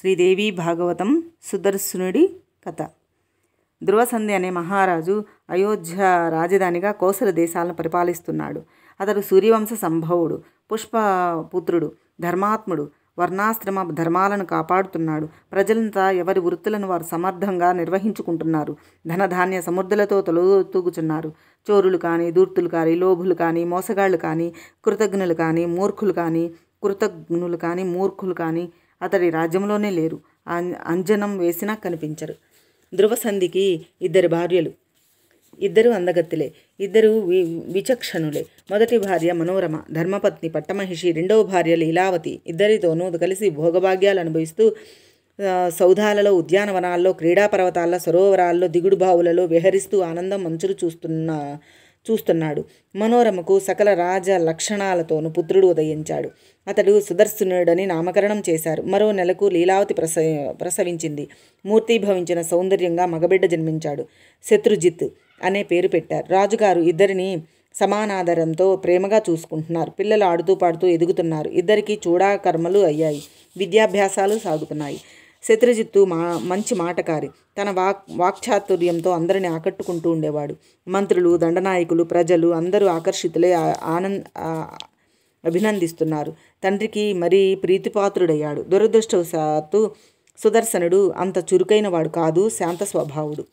శ్రీదేవి భాగవతం సుదర్శనుడి కథ. ధ్రువసంధి అనే మహారాజు అయోధ్య రాజధానిగా కోసల దేశాలను పరిపాలిస్తున్నాడు. అతడు సూర్యవంశ సంభవుడు, పుష్పపుత్రుడు, ధర్మాత్ముడు, వర్ణాశ్రమ ధర్మాలను కాపాడుతున్నాడు. ప్రజలంతా ఎవరి వృత్తులను వారు సమర్థంగా నిర్వహించుకుంటున్నారు. ధనధాన్య సమృద్ధులతో తొలతూగుచున్నారు. చోరులు కానీ, దూర్తులు కానీ, లోభులు కానీ, మోసగాళ్ళు కానీ, కృతజ్ఞులు కానీ, మూర్ఖులు కానీ అతడి రాజ్యంలోనే లేరు. అంజనం వేసినా కనిపించరు. ధ్రువసంధికి ఇద్దరు భార్యలు, ఇద్దరు అందగత్తెలే, ఇద్దరు విచక్షణులే. మొదటి భార్య మనోరమ, ధర్మపత్ని పట్టమహిషి. రెండవ భార్య లీలావతి. ఇద్దరితోనూ కలిసి భోగభాగ్యాలు అనుభవిస్తూ సౌధాలలో, ఉద్యానవనాల్లో, క్రీడా పర్వతాల్లో, సరోవరాల్లో, దిగుడు బావులలో విహరిస్తూ ఆనందం మంచులు చూస్తున్నాడు. మనోరమకు సకల రాజ లక్షణాలతోనూ పుత్రుడు ఉదయించాడు. అతడు సుదర్శనుడని నామకరణం చేశారు. మరో నెలకు లీలావతి ప్రసవించింది. మూర్తీభవించిన సౌందర్యంగా మగబిడ్డ జన్మించాడు. శత్రుజిత్ అనే పేరు పెట్టారు. రాజుగారు ఇద్దరిని సమానాదరంతో ప్రేమగా చూసుకుంటున్నారు. పిల్లలు ఆడుతూ పాడుతూ ఎదుగుతున్నారు. ఇద్దరికీ చూడాకర్మలు అయ్యాయి. విద్యాభ్యాసాలు సాగుతున్నాయి. శత్రుజిత్తు మంచి మాటకారి. తన వాక్చాతుర్యంతో అందరిని ఆకట్టుకుంటూ ఉండేవాడు. మంత్రులు, దండనాయకులు, ప్రజలు అందరూ ఆకర్షితులై అభినందిస్తున్నారు. తండ్రికి మరీ ప్రీతిపాత్రుడయ్యాడు. దురదృష్టవశాత్తు సుదర్శనుడు అంత చురుకైన వాడు కాదు, శాంత స్వభావుడు.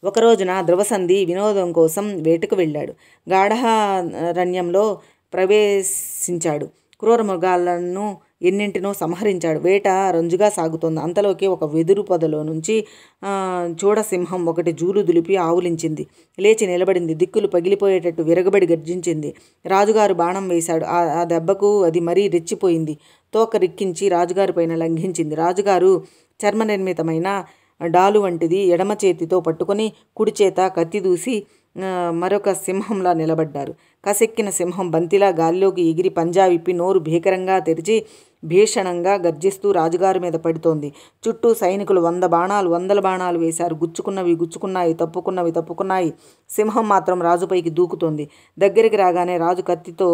ఒకరోజున ధ్రువసంధి వినోదం కోసం వేటకు వెళ్ళాడు. గాఢారణ్యంలో ప్రవేశించాడు. క్రూర మృగాలను ఎన్నింటినో సంహరించాడు. వేట రంజుగా సాగుతోంది. అంతలోకి ఒక వెదురు పొదలో నుంచి చూడసింహం ఒకటి జూలు దులిపి ఆవులించింది. లేచి నిలబడింది. దిక్కులు పగిలిపోయేటట్టు విరగబడి గర్జించింది. రాజుగారు బాణం వేశాడు. ఆ దెబ్బకు అది మరీ రెచ్చిపోయింది. తోక రిక్కించి రాజుగారి పైన లంఘించింది. రాజుగారు చర్మ నిర్మితమైన డాలు వంటిది ఎడమ చేతితో పట్టుకొని కుడి చేత కత్తి దూసి మరొక సింహంలా నిలబడ్డారు. కసెక్కిన సింహం బంతిలా గాలిలోకి ఎగిరి పంజా విప్పి నోరు భీకరంగా తెరిచి భీషణంగా గర్జిస్తూ రాజుగారి మీద పడుతోంది. చుట్టూ సైనికులు వందల బాణాలు వేశారు. గుచ్చుకున్నాయి, తప్పుకున్నాయి. సింహం మాత్రం రాజుపైకి దూకుతోంది. దగ్గరికి రాగానే రాజు కత్తితో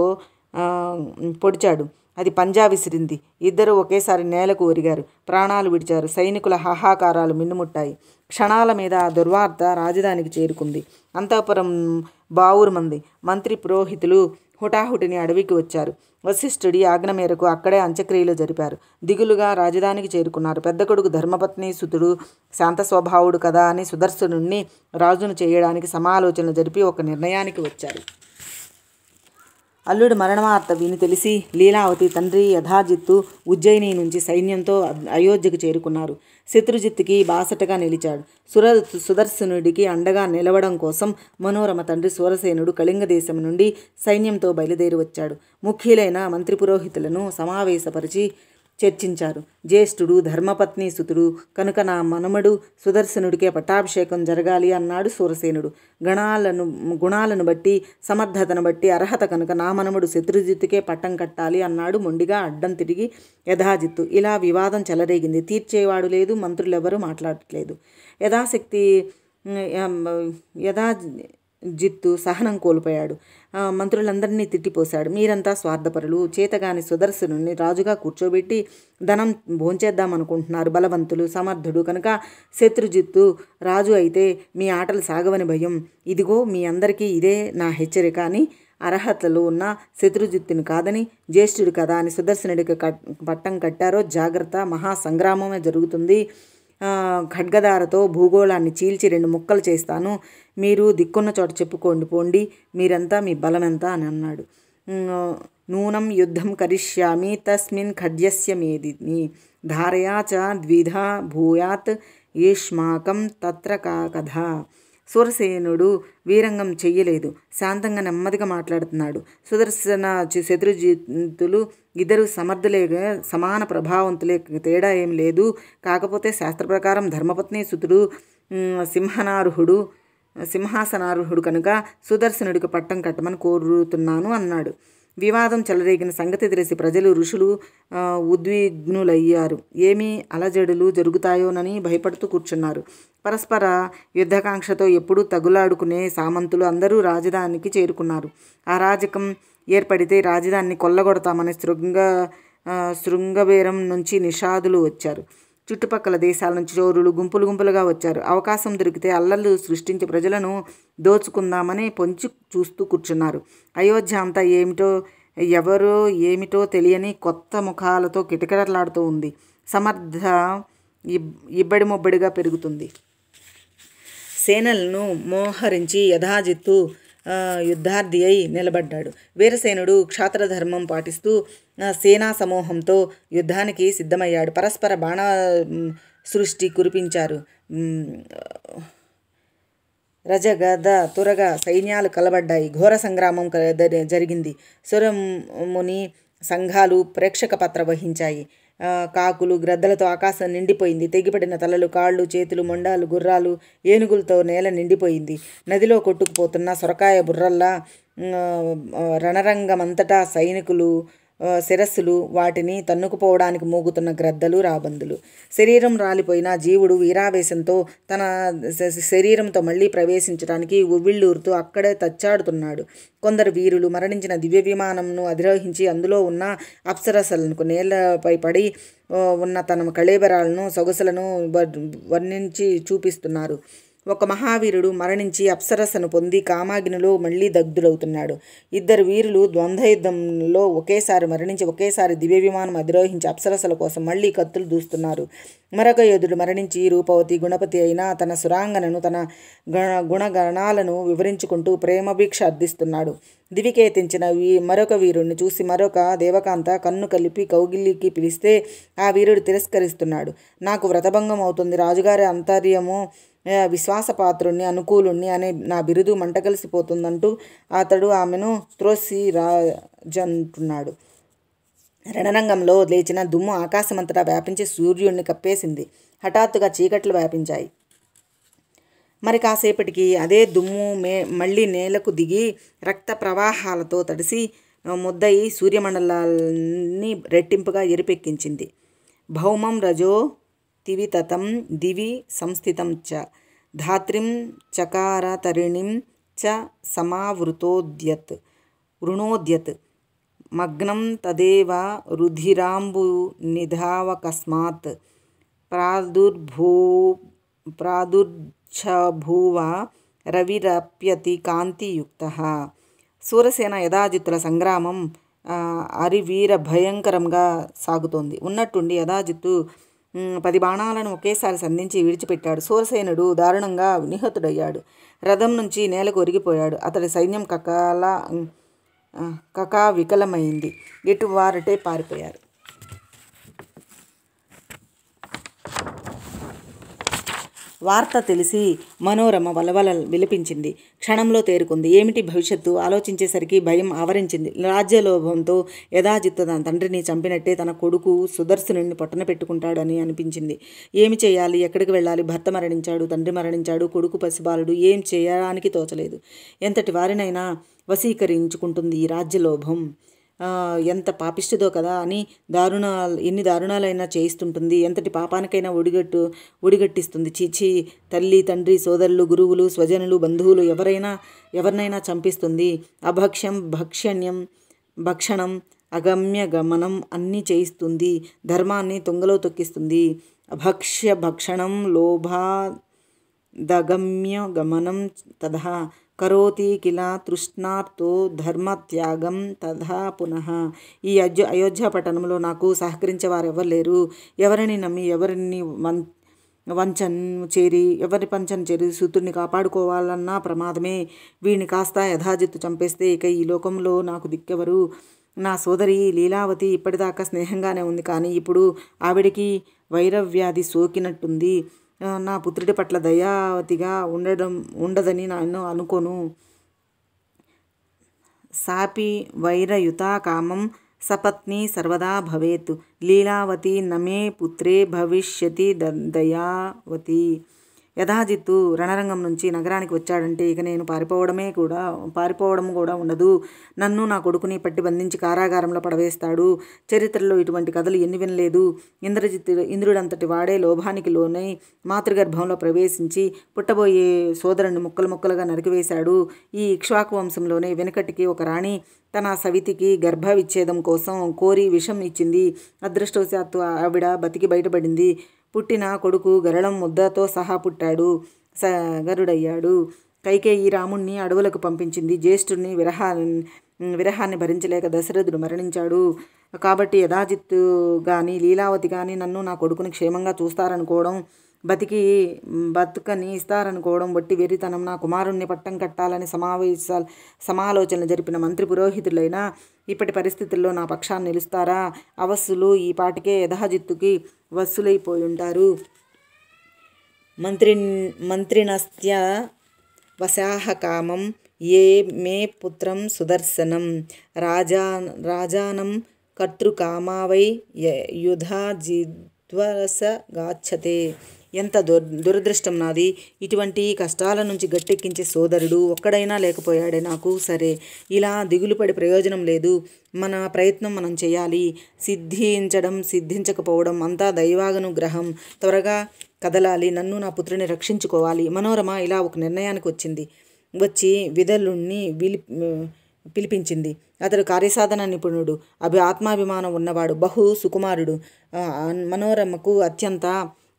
పొడిచాడు. అది పంజా విసిరింది. ఇద్దరూ ఒకేసారి నేలకు ఒరిగారు. ప్రాణాలు విడిచారు. సైనికుల హాహాకారాలు మిన్నుముట్టాయి. క్షణాల మీద ఆ దుర్వార్త రాజధానికి చేరుకుంది. అంతఃపురం బావురుమంది. మంత్రి పురోహితులు హుటాహుటిని అడవికి వచ్చారు. వశిష్ఠుడి ఆజ్ఞ మేరకు అక్కడే అంత్యక్రియలు జరిపారు. దిగులుగా రాజధానికి చేరుకున్నారు. పెద్ద కొడుకు ధర్మపత్ని సుతుడు శాంత స్వభావుడు కదా అని సుదర్శనుణ్ణి రాజును చేయడానికి సమాలోచనలు జరిపి ఒక నిర్ణయానికి వచ్చారు. అల్లుడు మరణవార్త విని తెలిసి లీలావతి తండ్రి యథాజిత్తు ఉజ్జయిని నుంచి సైన్యంతో అయోధ్యకు చేరుకున్నారు. శత్రుజిత్తుకి బాసటగా నిలిచాడు. సుదర్శనుడికి అండగా నిలవడం కోసం మనోరమ తండ్రి సూరసేనుడు కళింగ దేశం నుండి సైన్యంతో బయలుదేరి వచ్చాడు. ముఖ్యులైన మంత్రి పురోహితులను సమావేశపరిచి చర్చించారు. జ్యేష్ఠుడు, ధర్మపత్ని సుతుడు కనుక నా మనుమడు సుదర్శనుడికే పట్టాభిషేకం జరగాలి అన్నాడు సూరసేనుడు. గుణాలను బట్టి, సమర్థతను బట్టి అర్హత కనుక నా మనుమడు శత్రుజిత్తుకే పట్టం కట్టాలి అన్నాడు మొండిగా అడ్డం తిరిగి యథాజిత్తు. ఇలా వివాదం చెలరేగింది. తీర్చేవాడు లేదు. మంత్రులెవరూ మాట్లాడట్లేదు. యథాజిత్తు సహనం కోల్పోయాడు. మంత్రులందరినీ తిట్టిపోశాడు. మీరంతా స్వార్థపరులు, చేతగాని సుదర్శనుని రాజుగా కూర్చోబెట్టి ధనం భోంచేద్దామనుకుంటున్నారు. బలవంతులు, సమర్థుడు కనుక శత్రుజిత్తు రాజు అయితే మీ ఆటలు సాగవని భయం. ఇదిగో మీ అందరికీ ఇదే నా హెచ్చరిక అని అర్హతలు ఉన్న శత్రుజిత్తుని కాదని జ్యేష్ఠుడు కదా అని సుదర్శనుడికి పట్టం కట్టారో జాగ్రత్త. మహాసంగ్రామమే జరుగుతుంది. ఖడ్గదారతో భూగోళాన్ని చీల్చి 2 ముక్కలు చేస్తాను. మీరు దిక్కున్న చోట చెప్పుకోండి పోండి. మీరంతా మీ బలం ఎంత అని అన్నాడు. నూనం యుద్ధం కరిష్యామి తస్మిన్ ఖడ్యస్య మేదిని ధారయా చ ద్విధా భూయాత్ యుష్మాకం తత్ర కథ. సూరసేనుడు వీరంగం చెయ్యలేదు. శాంతంగా నెమ్మదిగా మాట్లాడుతున్నాడు. శత్రుజిత్తులు ఇద్దరు సమర్థులే, సమాన ప్రభావంతులే, తేడా ఏం లేదు. కాకపోతే శాస్త్ర ప్రకారం ధర్మపత్ని సుతుడు సింహాసనార్హుడు కనుక సుదర్శనుడికి పట్టం కట్టమని కోరుతున్నాను అన్నాడు. వివాదం చెలరేగిన సంగతి తెలిసి ప్రజలు, ఋషులు ఉద్విగ్నులయ్యారు. ఏమీ అలజడులు జరుగుతాయోనని భయపడుతూ కూర్చున్నారు. పరస్పర యుద్ధకాంక్షతో ఎప్పుడూ తగులాడుకునే సామంతులు అందరూ రాజధానికి చేరుకున్నారు. అరాజకం ఏర్పడితే రాజధానిని కొల్లగొడతామని శృంగబేరం నుంచి నిషాదులు వచ్చారు. చుట్టుపక్కల దేశాల నుంచి చోరులు గుంపులు గుంపులుగా వచ్చారు. అవకాశం దొరికితే అల్లర్లు సృష్టించి ప్రజలను దోచుకుందామని పొంచి చూస్తూ కూర్చున్నారు. అయోధ్య అంతా ఎవరో ఏమిటో తెలియని కొత్త ముఖాలతో కిటకిటలాడుతూ ఉంది. సమర్థ ఇబ్బడి ముబ్బడిగా పెరుగుతుంది. సేనలను మోహరించి యథాజిత్తు యుద్ధార్థి అయి నిలబడ్డాడు. వీరసేనుడు క్షాత్రధర్మం పాటిస్తూ సేనా సమూహంతో యుద్ధానికి సిద్ధమయ్యాడు. పరస్పర బాణ సృష్టి కురిపించారు. రజగద తురగ సైన్యాలు కలబడ్డాయి. ఘోర సంగ్రామం జరిగింది. సురముని సంఘాలు ప్రేక్షక పాత్ర వహించాయి. కాకులు గ్రద్దలతో ఆకాశం నిండిపోయింది. తెగిపడిన తలలు, కాళ్ళు, చేతులు, మొండాలు, గుర్రాలు, ఏనుగులతో నేల నిండిపోయింది. నదిలో కొట్టుకుపోతున్న సొరకాయ బుర్రల్లా రణరంగమంతటా సైనికులు శిరస్సులు, వాటిని తన్నుకుపోవడానికి మూగుతున్న గ్రద్దలు, రాబందులు. శరీరం రాలిపోయిన జీవుడు వీరావేశంతో తన శరీరంతో మళ్ళీ ప్రవేశించడానికి ఉవ్విళ్ళూరుతూ అక్కడే తచ్చాడుతున్నాడు. కొందరు వీరులు మరణించిన దివ్య విమానంను అధిరోహించి అందులో ఉన్న అప్సరసలకు నేలపై పడి ఉన్న తన కళేబరాలను, సొగసులను వర్ణించి చూపిస్తున్నారు. ఒక మహావీరుడు మరణించి అప్సరసను పొంది కామాగ్నిలో మళ్ళీ దగ్ధుడవుతున్నాడు. ఇద్దరు వీరులు ద్వంద్వయుద్ధంలో ఒకేసారి మరణించి ఒకేసారి దివ్య విమానం అధిరోహించి అప్సరసల కోసం మళ్ళీ కత్తులు దూస్తున్నారు. మరొక యోధుడు మరణించి రూపవతి, గుణపతి అయిన తన సురాంగనను, తన గుణగణాలను వివరించుకుంటూ ప్రేమభిక్ష అర్థిస్తున్నాడు. దివికేతించిన మరొక వీరుణ్ణి చూసి మరొక దేవకాంత కన్ను కలిపి కౌగిలికి పిలిస్తే ఆ వీరుడు తిరస్కరిస్తున్నాడు. నాకు వ్రతభంగం అవుతుంది, రాజుగారి అంతర్యము విశ్వాసపాత్రుణ్ణి, అనుకూలుణ్ణి అనే నా బిరుదు మంటగలిసిపోతుందంటూ అతడు ఆమెను త్రోసి రాజంటున్నాడు. రణరంగంలో లేచిన దుమ్ము ఆకాశమంతటా వ్యాపించి సూర్యుడిని కప్పేసింది. హఠాత్తుగా చీకట్లు వ్యాపించాయి. మరి కాసేపటికి అదే దుమ్ము మళ్ళీ నేలకు దిగి రక్త ప్రవాహాలతో తడిసి ముద్దయి సూర్యమండలాన్ని రెట్టింపుగా ఎరిపెక్కించింది. భౌమం రజో తివితతం దివి సంస్థితం చ ధాత్రిం చకార తరిణిం చ వృణోద్యత్ మగ్నం తదేవ రుధిరాంబు నిధావకస్మాత్ ప్రాదుర్ఛభూవ రవిరప్యతి కాంతియుక్తః. సూరసేన యథాజిత్తుల సంగ్రామం అరివీర భయంకరంగా సాగుతోంది. ఉన్నట్టుండి యథాజిత్తు 10 బాణాలను ఒకేసారి సంధించి విడిచిపెట్టాడు. సూరసేనుడు దారుణంగా నిహతుడయ్యాడు. రథం నుంచి నేలకు ఒరిగిపోయాడు. అతడి సైన్యం కకావికలమైంది. ఎటు వారటే పారిపోయారు. వార్త తెలిసి మనోరమ వలవల విలపించింది. క్షణంలో తేరుకుంది. ఏమిటి భవిష్యత్తు ఆలోచించేసరికి భయం ఆవరించింది. రాజ్యలోభంతో యథాజిత్తు తన తండ్రిని చంపినట్టే తన కొడుకు సుదర్శనుడిని పొట్టన పెట్టుకుంటాడని అనిపించింది. ఏమి చేయాలి, ఎక్కడికి వెళ్ళాలి? భర్త మరణించాడు, తండ్రి మరణించాడు, కొడుకు పసిబాలుడు. ఏం చేయడానికి తోచలేదు. ఎంతటి వారినైనా వశీకరించుకుంటుంది ఈ రాజ్యలోభం. ఎంత పాపిష్టిదో కదా అని ఎన్ని దారుణాలైనా చేయిస్తుంటుంది. ఎంతటి పాపానికైనా ఒడిగట్టిస్తుంది. చీచి, తల్లి, తండ్రి, సోదరులు, గురువులు, స్వజనులు, బంధువులు ఎవరినైనా చంపిస్తుంది. అభక్ష్యం, భక్షణం, అగమ్య గమనం అన్నీ చేయిస్తుంది. ధర్మాన్ని తుంగలో తొక్కిస్తుంది. అభక్ష్య భక్షణం లోభాదగమ్య గమనం తథా కరోతి కిల తృష్ణార్తో ధర్మత్యాగం తథా పునః. ఈ అయోధ్య పట్టణంలో నాకు సహకరించే వారు ఎవరు లేరు. ఎవరిని నమ్మి ఎవరి పంచను చేరి సూతుడిని కాపాడుకోవాలన్నా ప్రమాదమే. వీడిని కాస్త యథాజిత్తు చంపేస్తే ఇక ఈ లోకంలో నాకు దిక్కెవరు? నా సోదరి లీలావతి ఇప్పటిదాకా స్నేహంగానే ఉంది, కానీ ఇప్పుడు ఆవిడికి వైరవ్యాధి సోకినట్టుంది. నా పుత్రుడి పట్ల దయావతిగా ఉండదని నేను అనుకోను. సాపి వైరయుతా కామం సపత్ని సర్వదా భవేత్. లీలావతి నమే పుత్రే భవిష్యతి దయావతి. యథాజిత్తు రణరంగం నుంచి నగరానికి వచ్చాడంటే ఇక నేను పారిపోవడం కూడా ఉండదు. నన్ను నా కొడుకుని పట్టి బంధించి కారాగారంలో పడవేస్తాడు. చరిత్రలో ఇటువంటి కథలు ఎన్ని వినలేదు. ఇంద్రుడంతటి వాడే లోభానికి లోనై మాతృగర్భంలో ప్రవేశించి పుట్టబోయే సోదరుని ముక్కలు ముక్కలుగా నరికివేశాడు. ఈ ఇక్ష్వాకు వంశంలోనే వెనుకటికి ఒక రాణి తన సవితికి గర్భ విచ్ఛేదం కోసం కోరి విషం ఇచ్చింది. అదృష్టవశాత్తు ఆవిడ బతికి బయటపడింది. పుట్టిన కొడుకు గరళం ముద్దతో సహా పుట్టాడు. గరుడయ్యాడు. కైకేయి రాముణ్ణి అడవులకు పంపించింది. జ్యేష్ఠుడిని విరహాన్ని భరించలేక దశరథుడు మరణించాడు. కాబట్టి యథాజిత్తు కానీ లీలావతి కానీ నన్ను నా కొడుకుని క్షేమంగా చూస్తారనుకోవడం, బతుకని ఇస్తారనుకోవడం వట్టి వెర్రితనం. నా కుమారుణ్ణి పట్టం కట్టాలని సమాలోచనలు జరిపిన మంత్రి పురోహితులైనా ఇప్పటి పరిస్థితుల్లో నా పక్షాన్ని నిలుస్తారా? అవస్సులు ఈ పాటికే యథాజిత్తుకి వస్సులైపోయి ఉంటారు. మంత్రిణస్త్య వశాహ కామం ఏ మే పుత్రం సుదర్శనం రాజానం కర్తృకామావై యుధాజిద్వసగాచ్చతే. ఎంత దురదృష్టం నాది. ఇటువంటి కష్టాల నుంచి గట్టెక్కించే సోదరుడు ఒక్కడైనా లేకపోయాడే నాకు. సరే, ఇలా దిగులుపడి ప్రయోజనం లేదు. మన ప్రయత్నం మనం చేయాలి. సిద్ధించకపోవడం అంతా దైవానుగ్రహం. త్వరగా కదలాలి. నన్ను నా పుత్రుని రక్షించుకోవాలి. మనోరమ ఇలా ఒక నిర్ణయానికి వచ్చి విదలుణ్ణి పిలిపించింది. అతడు కార్యసాధన నిపుణుడు, ఆత్మాభిమానం ఉన్నవాడు, బహు సుకుమారుడు, మనోరమకు అత్యంత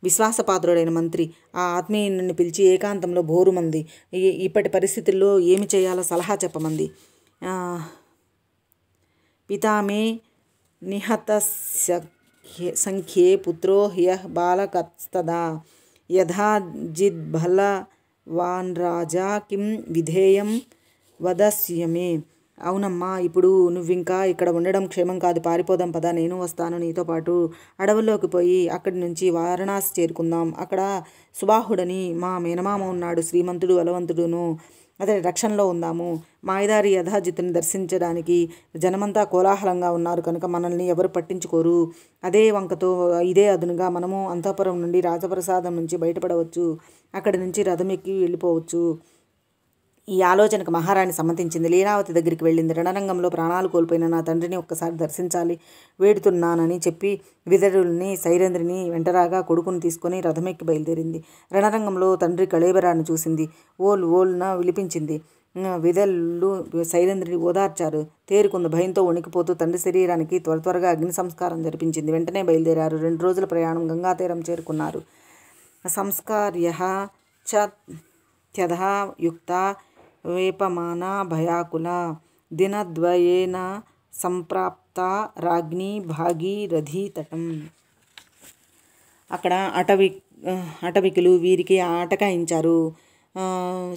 విశ్వాసపాత్రుడైన మంత్రి. ఆ ఆత్మీయుని పిలిచి ఏకాంతంలో బోరుమంది. ఇప్పటి పరిస్థితుల్లో ఏమి చేయాలో సలహా చెప్పమంది. పితామే నిహత సంఖ్యే పుత్రో హ్యః బాలకస్తదా యథాజిద్బలవాన్ రాజా కిం విధేయం వదస్యమే. అవునమ్మా, ఇప్పుడు నువ్వింకా ఇక్కడ ఉండడం క్షేమం కాదు. పారిపోదాం పద. నేను వస్తాను నీతో పాటు. అడవుల్లోకి పోయి అక్కడి నుంచి వారణాసి చేరుకుందాం. అక్కడ సుబాహుడని మా మేనమామ ఉన్నాడు. శ్రీమంతుడు, బలవంతుడును. అతడి రక్షణలో ఉందాము. మాయదారి యథాజిత్తుని దర్శించడానికి జనమంతా కోలాహలంగా ఉన్నారు కనుక మనల్ని ఎవరు పట్టించుకోరు. అదే వంకతో ఇదే అదునుగా మనము అంతఃపురం నుండి రాజప్రసాదం నుంచి బయటపడవచ్చు. అక్కడి నుంచి రథం ఎక్కి వెళ్ళిపోవచ్చు. ఈ ఆలోచనకు మహారాణి సమ్మతించింది. లీలావతి దగ్గరికి వెళ్ళింది. రణరంగంలో ప్రాణాలు కోల్పోయిన నా తండ్రిని ఒక్కసారి దర్శించాలి వేడుతున్నానని చెప్పి విదరుల్ని సైరంధ్రిని వెంటరాగా కొడుకుని తీసుకొని రథమెక్కి బయలుదేరింది. రణరంగంలో తండ్రి కళేబరాన్ని చూసింది. ఓల్న విలిపించింది. విదళ్ళు సైరంధ్రిని ఓదార్చారు. తేరుకుంది. భయంతో వణికిపోతూ తండ్రి శరీరానికి త్వరగా అగ్ని సంస్కారం జరిపించింది. వెంటనే బయలుదేరారు. 2 రోజుల ప్రయాణం. గంగాతీరం చేరుకున్నారు. సంస్కార్యః చ త్యథా యుక్త వేపమానా భయాకుల దినద్వయేన సంప్రాప్త రాజ్ఞి భాగీరథీ తటం. అక్కడ అటవికులు వీరికి ఆటకాయించారు.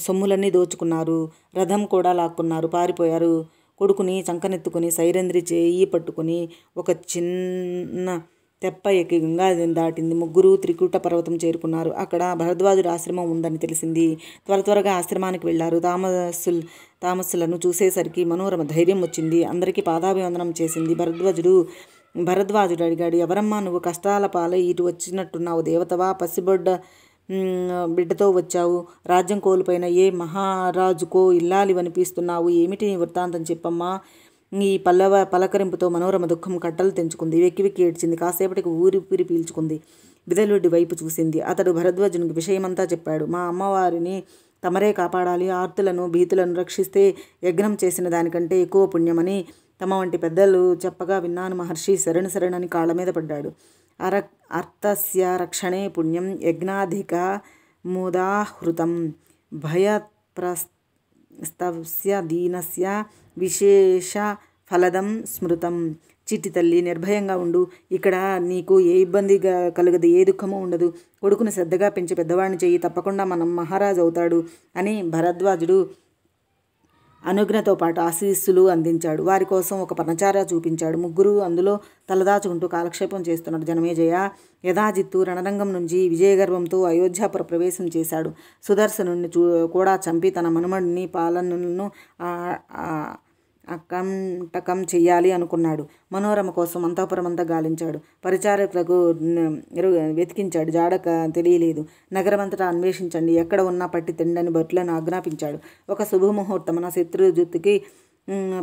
సొమ్ములన్నీ దోచుకున్నారు. రథం కూడా లాక్కున్నారు. పారిపోయారు. కొడుకుని చంకనెత్తుకుని సైరంధ్రి చేయి పట్టుకుని ఒక చిన్న తెప్ప ఎక్కి గంగానదిని దాటింది. ముగ్గురు త్రికూట పర్వతం చేరుకున్నారు. అక్కడ భరద్వాజుడి ఆశ్రమం ఉందని తెలిసింది. త్వరగా ఆశ్రమానికి వెళ్లారు. తామస్సులను చూసేసరికి మనోరమ ధైర్యం వచ్చింది. అందరికీ పాదాభివందనం చేసింది. భరద్వాజుడు అడిగాడు, ఎవరమ్మా నువ్వు? కష్టాల పాలై ఇటు వచ్చినట్టున్నావు. దేవతవా? బిడ్డతో వచ్చావు. రాజ్యం కోల్పోయిన ఏ మహారాజుకో ఇల్లాలివనిపిస్తున్నావు. ఏమిటి నీ వృత్తాంతం చెప్పమ్మా. ఈ పలకరింపుతో మనోరమ దుఃఖం కట్టలు తెంచుకుంది. వెక్కి ఏడ్చింది. కాసేపటికి ఊపిరి పీల్చుకుంది. విదలుడి వైపు చూసింది. అతడు భరద్వాజునికి విషయమంతా చెప్పాడు. మా అమ్మవారిని తమరే కాపాడాలి. ఆర్తులను భీతులను రక్షిస్తే యజ్ఞం చేసిన దానికంటే ఎక్కువ పుణ్యమని తమ వంటి పెద్దలు చెప్పగా విన్నాను మహర్షి. శరణని కాళ్ళ మీద పడ్డాడు. అర్థస్య రక్షణే పుణ్యం యజ్ఞాధిక ముదాహృతం భయప్రస్తస్య దీనస్య విశేష ఫలదం స్మృతం. చిట్టి తల్లి, నిర్భయంగా ఉండు. ఇక్కడ నీకు ఏ ఇబ్బంది కలగదు, ఏ దుఃఖము ఉండదు. కొడుకును శ్రద్ధగా పెంచి పెద్దవాడిని చెయ్యి. తప్పకుండా మనం మహారాజు అవుతాడు అని భరద్వాజుడు అనుజ్ఞతో పాటు ఆశీస్సులు అందించాడు. వారి కోసం ఒక పర్ణచార చూపించాడు. ముగ్గురు అందులో తలదాచుకుంటూ కాలక్షేపం చేస్తున్నాడు. జనమేజయ, యథాజిత్తు రణరంగం నుంచి విజయగర్వంతో అయోధ్యాపుర ప్రవేశం చేశాడు. సుదర్శనుణ్ణి కూడా చంపి తన మనుమడిని పాలనను అకంటకం చెయ్యాలి అనుకున్నాడు. మనోరమ కోసం అంతఃపురమంతా గాలించాడు. పరిచారకులకు వెతికించాడు. తెలియలేదు. నగరమంతటా అన్వేషించండి, ఎక్కడ ఉన్నా పట్టి తిండని భటులను ఆజ్ఞాపించాడు. ఒక శుభముహూర్తమున శత్రుజిత్తుకి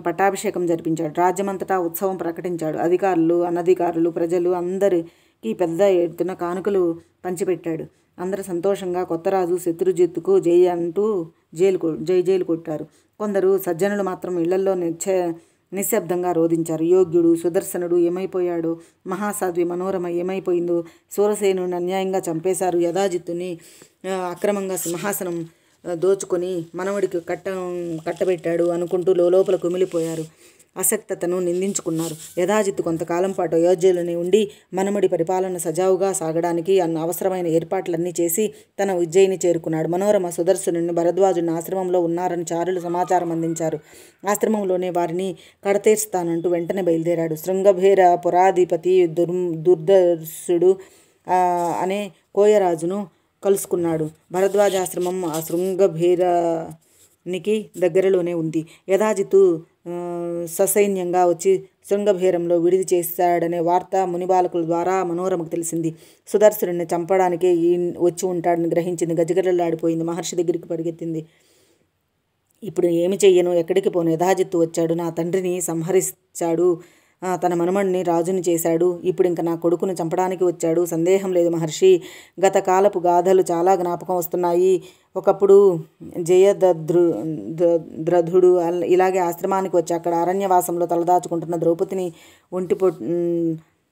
పట్టాభిషేకం జరిపించాడు. రాజ్యమంతటా ఉత్సవం ప్రకటించాడు. అధికారులు, అనధికారులు, ప్రజలు అందరికీ పెద్ద ఎత్తున కానుకలు పంచిపెట్టాడు. అందరూ సంతోషంగా కొత్తరాజు శత్రుజిత్తుకు జై అంటూ జైలు కొట్టారు. కొందరు సజ్జనులు మాత్రం ఇళ్లల్లో నిశ్శబ్దంగా రోధించారు. యోగ్యుడు సుదర్శనుడు ఏమైపోయాడో, మహాసాధ్వి మనోరమ ఏమైపోయిందో, సూరసేనుని అన్యాయంగా చంపేశారు, యధాజిత్తుని అక్రమంగా సింహాసనం దోచుకొని మనవడికి కట్టబెట్టాడు అనుకుంటూ లోపల కుమిలిపోయారు. అశక్తతను నిందించుకున్నారు. యధాజిత్తు కొంతకాలం పాటు అయోధ్యలోనే ఉండి మనమడి పరిపాలన సజావుగా సాగడానికి అవసరమైన ఏర్పాట్లన్నీ చేసి తన ఉజ్జయిని చేరుకున్నాడు. మనోరమ సుదర్శనుని భరద్వాజుని ఆశ్రమంలో ఉన్నారని చారులు సమాచారం అందించారు. ఆశ్రమంలోనే వారిని కడతీర్స్తానంటూ వెంటనే బయలుదేరాడు. శృంగభేర పురాధిపతి దుర్దర్శుడు అనే కోయరాజును కలుసుకున్నాడు. భరద్వాజాశ్రమం ఆ శృంగభేరానికి దగ్గరలోనే ఉంది. యధాజిత్తు ససైన్యంగా వచ్చి శృంగభేరంలో విడిది చేశాడనే వార్త మునిబాలకుల ద్వారా మనోరమకు తెలిసింది. సుదర్శనుడిని చంపడానికే వచ్చి ఉంటాడని గ్రహించింది. గజగజలాడిపోయింది. మహర్షి దగ్గరికి పరిగెత్తింది. ఇప్పుడు ఏమి చెయ్యను, ఎక్కడికి పోను? యధాజిత్తు వచ్చాడు, నా తండ్రిని సంహరించాడు, తన మనమడిని రాజుని చేశాడు. ఇప్పుడు ఇంక నా కొడుకును చంపడానికి వచ్చాడు. సందేహం లేదు మహర్షి. గత కాలపు గాథలు చాలా జ్ఞాపకం వస్తున్నాయి. ఒకప్పుడు జయద్రథుడు ఇలాగే ఆశ్రమానికి వచ్చి అక్కడ అరణ్యవాసంలో తలదాచుకుంటున్న ద్రౌపదిని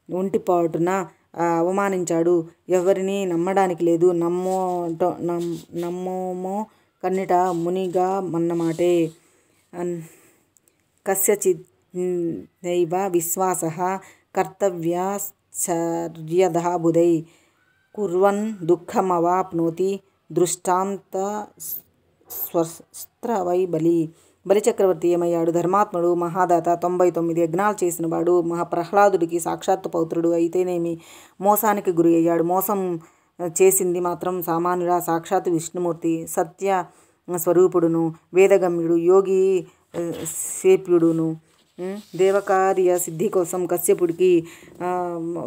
ఒంటిపాటున అవమానించాడు. ఎవరిని నమ్మడానికి లేదు. నమ్మోమో కన్నిట మునిగా మన్నమాటే. కస్యచిత్ నైవ విశ్వాసః కర్తవ్యాశ్చర్యదా బుధై కుర్వన్ దుఃఖమవాప్నోతి దృష్టాంత స్వస్త్రవై బలి. బలిచక్రవర్తి ఏమయ్యాడు? ధర్మాత్ముడు, మహాదాత, 99 యజ్ఞాలు చేసినవాడు, ప్రహ్లాదుడికి సాక్షాత్తు పౌత్రుడు. అయితేనేమి మోసానికి గురి అయ్యాడు. మోసం చేసింది మాత్రం సామాన్యుడా? సాక్షాత్తు విష్ణుమూర్తి, సత్య స్వరూపుడును, వేదగమ్యుడు, యోగి సేప్యుడును. దేవకార్య సిద్ధి కోసం కశ్యపుడికి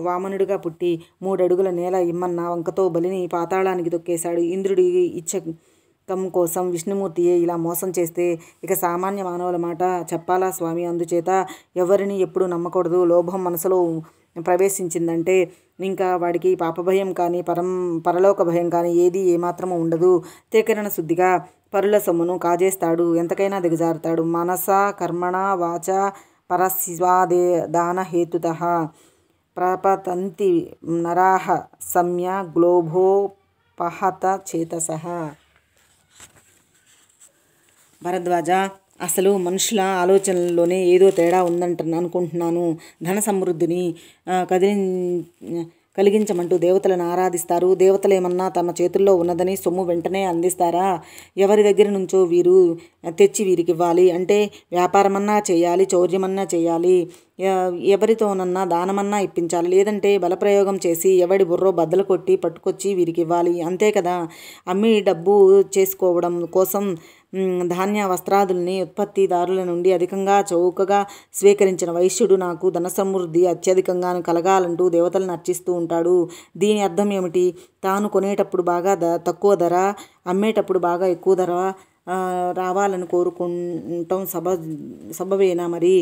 వామనుడిగా పుట్టి 3 అడుగుల నేల ఇమ్మన్న వంకతో బలిని పాతాళానికి తొక్కేశాడు. ఇంద్రుడి ఇచ్చకం కోసం విష్ణుమూర్తియే ఇలా మోసం చేస్తే ఇక సామాన్య మానవుల మాట చెప్పాలా స్వామి? అందుచేత ఎవరిని ఎప్పుడు నమ్మకూడదు. లోభం మనసులో ప్రవేశించిందంటే ఇంకా వాడికి పాపభయం కానీ పరలోక భయం కానీ ఏది ఏమాత్రము ఉండదు. త్రికరణ శుద్ధిగా పరుల సొమ్మును కాజేస్తాడు, ఎంతకైనా దిగజారుతాడు. మనసా కర్మణ వాచ పరశివాదానహేతుతః ప్రపతంతి నరాః సమ్య గ్లోభోపహత చేతసః. భరద్వాజ, అసలు మనుషుల ఆలోచనల్లోనే ఏదో తేడా అనుకుంటున్నాను. ధన సమృద్ధిని కలిగించమంటూ దేవతలను ఆరాధిస్తారు. దేవతలేమన్నా తమ చేతుల్లో ఉన్నదని సొమ్ము వెంటనే అందిస్తారా? ఎవరి దగ్గర నుంచో వీరు తెచ్చి వీరికి ఇవ్వాలి. అంటే వ్యాపారమన్నా చేయాలి, చౌర్యమన్నా చేయాలి, ఎవరితోనన్నా దానమన్నా ఇప్పించాలి. లేదంటే బలప్రయోగం చేసి ఎవడి బుర్రో బద్దలు కొట్టి పట్టుకొచ్చి వీరికి ఇవ్వాలి. అంతే కదా. అమ్మి డబ్బు చేసుకోవడం కోసం ధాన్య వస్త్రాదుల్ని ఉత్పత్తిదారుల నుండి అధికంగా చౌకగా స్వీకరించిన వైశ్యుడు నాకు ధనసమృద్ధి అత్యధికంగా కలగాలంటూ దేవతలను అర్చిస్తూ ఉంటాడు. దీని అర్థం ఏమిటి? తాను కొనేటప్పుడు బాగా తక్కువ ధర, అమ్మేటప్పుడు బాగా ఎక్కువ ధర రావాలని కోరుకుంటాం సబబేనా మరి?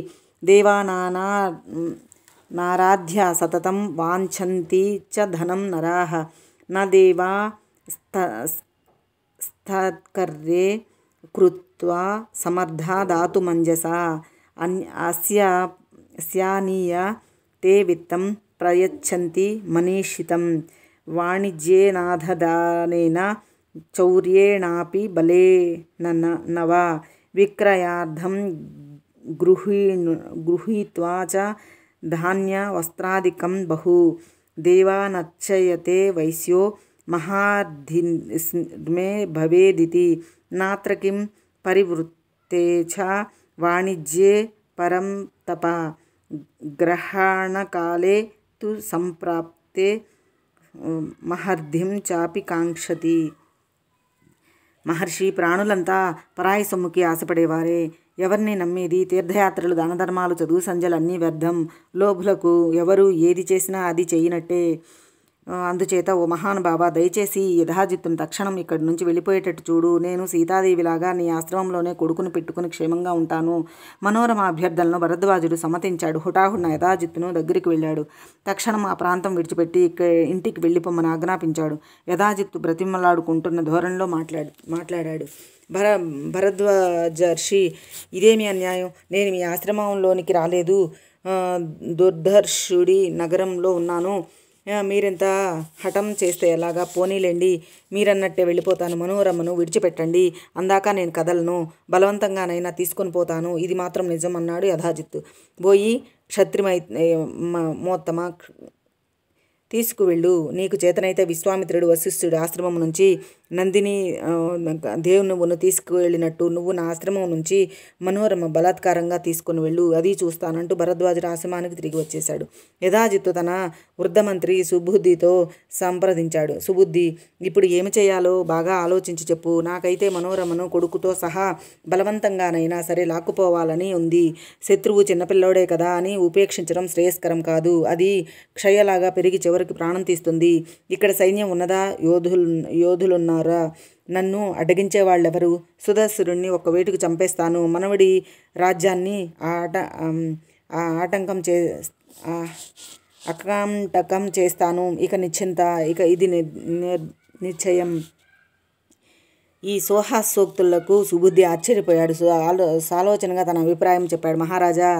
నారాధ్య సతతం వాంఛంతి చ ధనం నరాః న దేవా స్తత్కర్రే కృత్వా సమర్థా దాతుమంజసా అస్యానీయ తే విత్తం ప్రయచ్చంతి మనీషితం వాణిజ్యేనాధదానేన చౌర్యేణాపి బలేన వా విక్రయార్థం గృహీత్వా చ ధాన్య వస్త్రాదికం బహు దేవానర్చయతే వైశ్యో మహార్ధిమే భవేదితి నాత్ర కిం పరివృత్తే చ వాణిజ్యే పరం తప గ్రహణకాలే తు సంప్రాప్తే మహర్ధిం చాపి కాంక్షతి. మహర్షి, ప్రాణులంతా పరాయి సొమ్ముకి ఆశపడేవారే. ఎవరిని నమ్మేది? తీర్థయాత్రలు, దానధర్మాలు, చదువు సంధ్యలు అన్నీ వ్యర్థం. లోభులకు ఎవరు ఏది చేసినా అది చేయనట్టే. అందుచేత ఓ మహానుభావ, దయచేసి యథాజిత్తును తక్షణం ఇక్కడి నుంచి వెళ్ళిపోయేటట్టు చూడు. నేను సీతాదేవిలాగా నీ ఆశ్రమంలోనే కొడుకును పెట్టుకుని క్షేమంగా ఉంటాను. మనోరమ అభ్యర్థనను భరద్వాజుడు సమ్మతించాడు. హుటాహుడిన యథాజిత్తును దగ్గరికి వెళ్ళాడు. తక్షణం ఆ ప్రాంతం విడిచిపెట్టి ఇంటికి వెళ్ళిపోమ్మని ఆజ్ఞాపించాడు. యథాజిత్తు బ్రతిమలాడుకుంటున్న ధోరణిలో మాట్లాడాడు. భరద్వాజర్షి, ఇదేమి అన్యాయం? నేను మీ ఆశ్రమంలోనికి రాలేదు. దుర్ధర్షుడి నగరంలో ఉన్నాను. మీరెంత హఠం చేస్తే ఎలాగా? పోనీలేండి, మీరన్నట్టే వెళ్ళిపోతాను. మనోరమను విడిచిపెట్టండి, అందాక నేను కదలను. బలవంతంగానైనా తీసుకొని పోతాను, ఇది మాత్రం నిజం అన్నాడు యథాజిత్తు. పోయి మోత్తమ తీసుకువెళ్ళు. నీకు చేతనైతే విశ్వామిత్రుడు వశిష్ఠుడి ఆశ్రమం నుంచి నందిని దేవునువును తీసుకువెళ్ళినట్టు నువ్వు నా ఆశ్రమం నుంచి మనోరమ బలాత్కారంగా తీసుకుని వెళ్ళు, అది చూస్తానంటూ భరద్వాజుడు ఆశ్రమానికి తిరిగి వచ్చేశాడు. యథాజిత్తు తన వృద్ధమంత్రి సుబుద్ధితో సంప్రదించాడు. సుబుద్ధి, ఇప్పుడు ఏమి చేయాలో బాగా ఆలోచించి చెప్పు. నాకైతే మనోరమను కొడుకుతో సహా బలవంతంగానైనా సరే లాక్కుపోవాలని ఉంది. శత్రువు చిన్నపిల్లోడే కదా అని ఉపేక్షించడం శ్రేయస్కరం కాదు. అది క్షయలాగా పెరిగి చివరికి ప్రాణం తీస్తుంది. ఇక్కడ సైన్యం ఉన్నదా? యోధులున్నారా? నన్ను అడ్డగించే వాళ్ళెవరు? సుదర్శుడిని ఒక్క వేటుకు చంపేస్తాను. మనవడి రాజ్యాన్ని అకంటకం చేస్తాను. ఇక నిశ్చింత, ఇక ఇది నిశ్చయం. ఈ సోహాసోక్తులకు సుబుద్ధి ఆశ్చర్యపోయాడు. సాలోచనగా తన అభిప్రాయం చెప్పాడు. మహారాజా,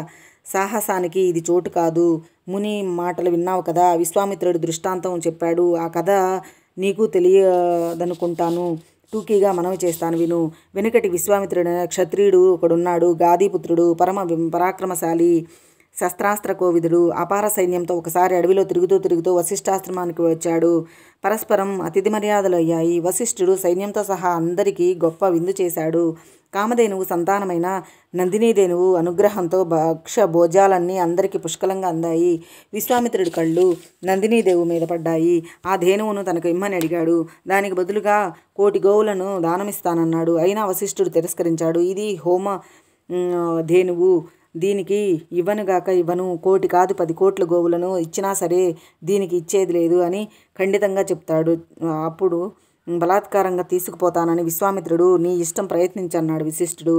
సాహసానికి ఇది చోటు కాదు. ముని మాటలు విన్నావు కదా, విశ్వామిత్రుడు దృష్టాంతం చెప్పాడు. ఆ కథ నీకు తెలియదనుకుంటాను. టూకీగా మనవి చేస్తాను, విను. వెనుకటి విశ్వామిత్రుడైన క్షత్రియుడు ఒకడున్నాడు. గాదీపుత్రుడు, పరాక్రమశాలి, శస్త్రాస్త్ర కోవిదుడు. అపార సైన్యంతో ఒకసారి అడవిలో తిరుగుతూ వశిష్ఠాశ్రమానికి వచ్చాడు. పరస్పరం అతిథి మర్యాదలు అయ్యాయి. వశిష్ఠుడు సైన్యంతో సహా అందరికీ గొప్ప విందు చేశాడు. కామధేనువు సంతానమైన నందినీదేనువు అనుగ్రహంతో భక్ష భోజాలన్నీ అందరికీ పుష్కలంగా అందాయి. విశ్వామిత్రుడి కళ్ళు నందినీదేవి మీద పడ్డాయి. ఆ ధేనువును తనకు ఇమ్మని అడిగాడు. దానికి బదులుగా 1,000 గోవులను దానమిస్తానన్నాడు. అయినా వశిష్ఠుడు తిరస్కరించాడు. ఇది హోమ ధేనువు, దీనికి ఇవ్వనుగాక ఇవ్వను. 1,000 కాదు 10 కోట్ల గోవులను ఇచ్చినా సరే దీనికి ఇచ్చేది లేదు అని ఖండితంగా చెప్తాడు. అప్పుడు బలాత్కారంగా తీసుకుపోతానని విశ్వామిత్రుడు, నీ ఇష్టం ప్రయత్నించన్నాడు వశిష్ఠుడు.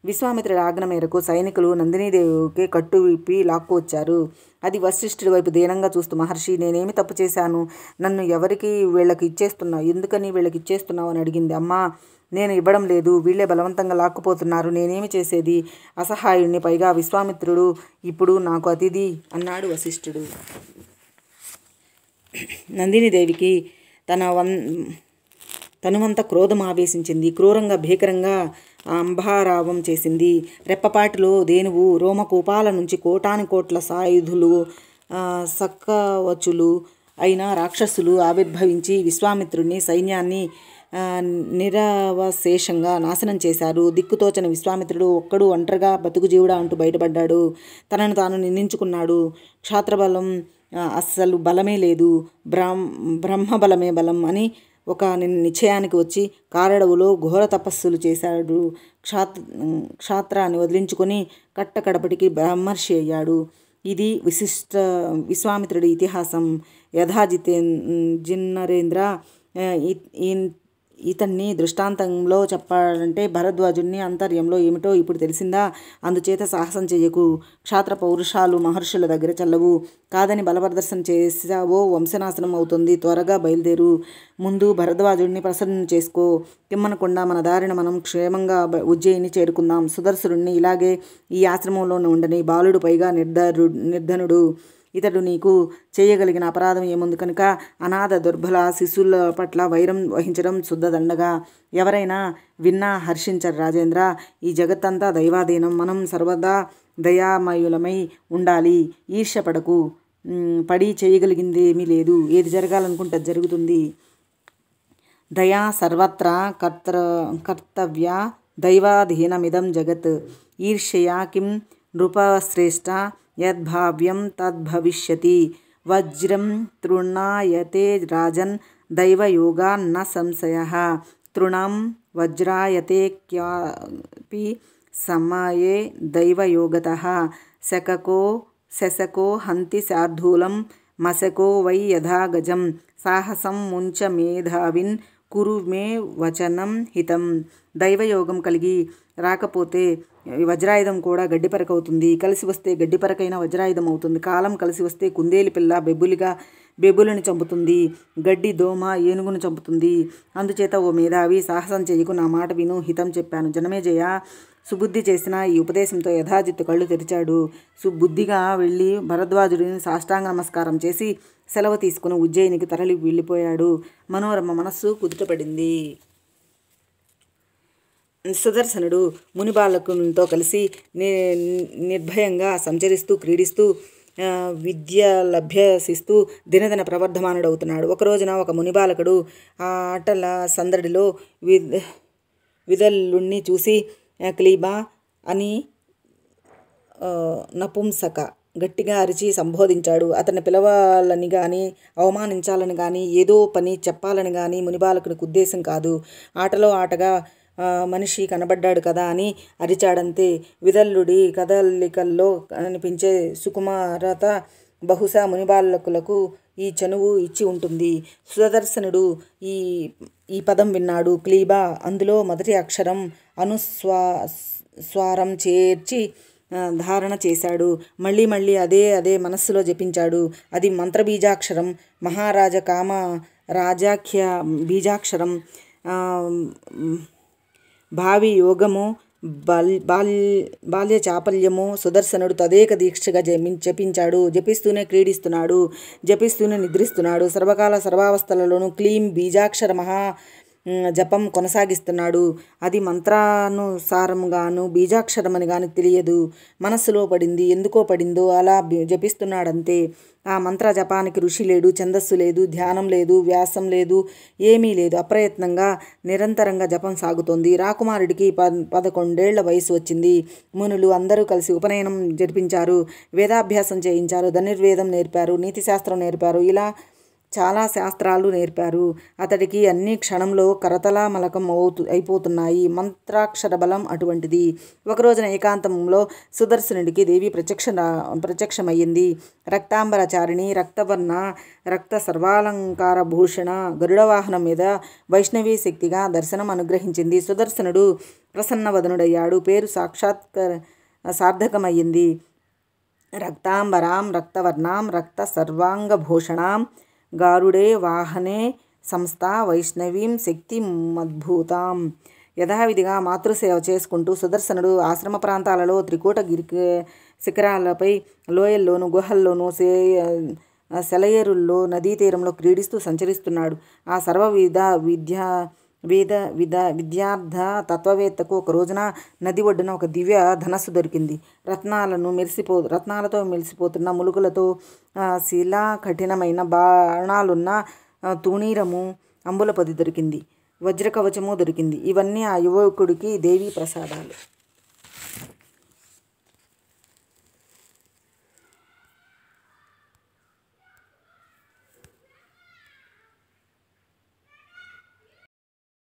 విశ్వామిత్రుడి ఆజ్ఞ మేరకు సైనికులు నందినీదేవికి కట్టు విప్పి లాక్కు వచ్చారు. అది వశిష్ఠుడి వైపు దీనంగా చూస్తూ, మహర్షి, నేనేమి తప్పు చేశాను? నన్ను ఎవరికి వీళ్ళకి ఇచ్చేస్తున్నావు? ఎందుకని వీళ్ళకి ఇచ్చేస్తున్నావు అని అడిగింది. అమ్మా, నేను ఇవ్వడం లేదు, వీళ్ళే బలవంతంగా లాక్కుపోతున్నారు. నేనేమి చేసేది? అసహాయుణ్ణి. పైగా విశ్వామిత్రుడు ఇప్పుడు నాకు అతిథి అన్నాడు వశిష్ఠుడు. నందినీదేవికి తనువంత క్రోధం ఆవేశించింది. క్రూరంగా భీకరంగా అంబారావం చేసింది. రెప్పపాటిలో ధేనువు రోమకూపాల నుంచి కోటానుకోట్ల సాయుధులు, సక్కవచులు అయిన రాక్షసులు ఆవిర్భవించి విశ్వామిత్రుడిని సైన్యాన్ని నిరవశేషంగా నాశనం చేశారు. దిక్కుతోచని విశ్వామిత్రుడు ఒక్కడు ఒంటరిగా బతుకుజీవుడా అంటూ బయటపడ్డాడు. తనను తాను నిందించుకున్నాడు. క్షాత్రబలం అస్సలు బలమే లేదు, బ్రహ్మబలమే బలం అని ఒక నిశ్చయానికి వచ్చి కారడవులో ఘోర తపస్సులు చేశాడు. క్షాత్రాన్ని వదిలించుకొని కట్టకడపటికి బ్రహ్మర్షి అయ్యాడు. ఇది విశ్వామిత్రుడి ఇతిహాసం. జిన్నరేంద్ర, ఇతన్ని దృష్టాంతంలో చెప్పాలంటే భరద్వాజుని అంతర్యంలో ఏమిటో ఇప్పుడు తెలిసిందా? అందుచేత సాహసం చెయ్యకు. క్షాత్ర పౌరుషాలు మహర్షుల దగ్గర చల్లవు. కాదని బలప్రదర్శన చేసావో వంశనాశనం అవుతుంది. త్వరగా బయలుదేరు. ముందు భరద్వాజుడిని ప్రసన్నం చేసుకో. తిమ్మనకుండా మన దారిన మనం క్షేమంగా ఉజ్జయిని చేరుకుందాం. సుదర్శనుడిని ఇలాగే ఈ ఆశ్రమంలోనే ఉండని. బాలుడు, పైగా నిర్ధనుడు. ఇతడు నీకు చేయగలిగిన అపరాధం ఏముంది కనుక అనాథ దుర్బల శిశువుల పట్ల వైరం వహించడం శుద్ధదండగా. ఎవరైనా విన్నా హర్షించరు రాజేంద్ర. ఈ జగత్తంతా దైవాధీనం. మనం సర్వదా దయామయులమై ఉండాలి. ఈర్ష్యపడకు. పడి చేయగలిగింది ఏమీ లేదు. ఏది జరగాలనుకుంటే జరుగుతుంది. దయా సర్వత్రా కర్తవ్య. దైవాధీనమిదం జగత్. ఈర్ష్యయా కిం నృపశ్రేష్ఠ. యద్భావ్యం తద్భవిష్యతి. వజ్రం తృణాయతే రాజన్. దైవయోగా న సంశయః. తృణం వజ్రాయతే క్యాపి సమయే దైవయోగతః శశకో హంతి శార్దూలం మశకో వై యథా గజం సాహసం ముంచ మేధావిన్ కురు మే వచనం హితం. దైవయోగం కలిగి రాకపోతే వజ్రాయుధం కూడా గడ్డిపరక అవుతుంది. కలిసి వస్తే గడ్డిపరకైన వజ్రాయుధం అవుతుంది. కాలం కలిసి వస్తే కుందేలు పిల్ల బెబ్బులని చంపుతుంది. గడ్డి దోమ ఏనుగును చంపుతుంది. అందుచేత ఓ మేధావి, సాహసం చేయకు, నా మాట విను, హితం చెప్పాను. జనమేజయ సుబుద్ధి చేసిన ఈ ఉపదేశంతో యథాజిత్తు కళ్ళు తెరిచాడు. సుబుద్ధిగా వెళ్ళి భరద్వాజుడిని సాష్టాంగ నమస్కారం చేసి సెలవు తీసుకుని ఉజ్జయినికి తరలి వెళ్ళిపోయాడు. మనోరమ మనస్సు కుదుటపడింది. సుదర్శనుడు మునిబాలకునితో కలిసి నిర్భయంగా సంచరిస్తూ క్రీడిస్తూ విద్యలభ్యసిస్తూ దినదిన ప్రవర్ధమానుడవుతున్నాడు. ఒకరోజున ఒక మునిబాలకుడు ఆ ఆటల సందడిలో విదల్లుణ్ణి చూసి క్లీబా అని నపుంసక గట్టిగా అరిచి సంబోధించాడు. అతన్ని పిలవాలని కానీ అవమానించాలని కానీ ఏదో పని చెప్పాలని కానీ మునిబాలకునికి ఉద్దేశం కాదు. ఆటలో ఆటగా మనిషి కనబడ్డాడు కదా అని అరిచాడంతే. విదల్లుడి కదలికల్లో కనిపించే సుకుమారత బహుశా మునిబాలకులకు ఈ చనువు ఇచ్చి ఉంటుంది. సుదర్శనుడు ఈ పదం విన్నాడు, క్లీబా. అందులో మొదటి అక్షరం అనుస్వారం చేర్చి ధారణ చేశాడు. మళ్ళీ మళ్ళీ అదే మనస్సులో జపించాడు. అది మంత్రబీజాక్షరం. మహారాజ కామ రాజాఖ్య బీజాక్షరం. భావి యోగము బాల్య చాపల్యము. సుదర్శనుడు తదేక దీక్షగా జపించాడు. జపిస్తూనే క్రీడిస్తున్నాడు, జపిస్తూనే నిద్రిస్తున్నాడు. సర్వకాల సర్వావస్థలలోనూ క్లీం బీజాక్షర మహా జపం కొనసాగిస్తున్నాడు. అది మంత్రానుసారముగాను బీజాక్షరమని గాని తెలియదు. మనస్సులో పడింది, ఎందుకో పడిందో అలా జపిస్తున్నాడంతే. ఆ మంత్ర జపానికి ఋషి లేడు, ఛందస్సు లేదు, ధ్యానం లేదు, వ్యాసం లేదు, ఏమీ లేదు. అప్రయత్నంగా నిరంతరంగా జపం సాగుతోంది. రాకుమారుడికి 11 ఏళ్ల వయసు వచ్చింది. మునులు అందరూ కలిసి ఉపనయనం జరిపించారు, వేదాభ్యాసం చేయించారు, ధనుర్వేదం నేర్పారు, నీతిశాస్త్రం నేర్పారు, ఇలా చాలా శాస్త్రాలు నేర్పారు. అతడికి అన్ని క్షణంలో కరతలామలకం అయిపోతున్నాయి. మంత్రాక్షర బలం అటువంటిది. ఒకరోజున ఏకాంతంలో సుదర్శనుడికి దేవి ప్రత్యక్షమయ్యింది. రక్తాంబరచారిణి, రక్తవర్ణ, రక్త సర్వాలంకార భూషణ, గరుడవాహనం మీద వైష్ణవీ శక్తిగా దర్శనం అనుగ్రహించింది. సుదర్శనుడు ప్రసన్నవదనుడయ్యాడు. పేరు సార్థకమయ్యింది. రక్తాంబరాం రక్తవర్ణాం రక్త సర్వాంగభూషణాం గారుడే వాహనే సంస్థా వైష్ణవీం శక్తి మద్భూతాం. యథావిధిగా మాతృసేవ చేసుకుంటూ సుదర్శనుడు ఆశ్రమ ప్రాంతాలలో, త్రికూట శిఖరాలపై, లోయల్లోనూ, గుహల్లోనూ, సెలయేరుల్లో, నదీ తీరంలో క్రీడిస్తూ సంచరిస్తున్నాడు. ఆ విద్యార్థ తత్వవేత్తకు ఒక రోజున నది ఒడ్డున ఒక దివ్య ధనస్సు దొరికింది. రత్నాలతో మెరిసిపోతున్న ములుగులతో శిలా కఠినమైన బాణాలున్న తూణీరము, అంబులపది దొరికింది. వజ్రకవచము దొరికింది. ఇవన్నీ ఆ యువకుడికి దేవీ ప్రసాదాలు.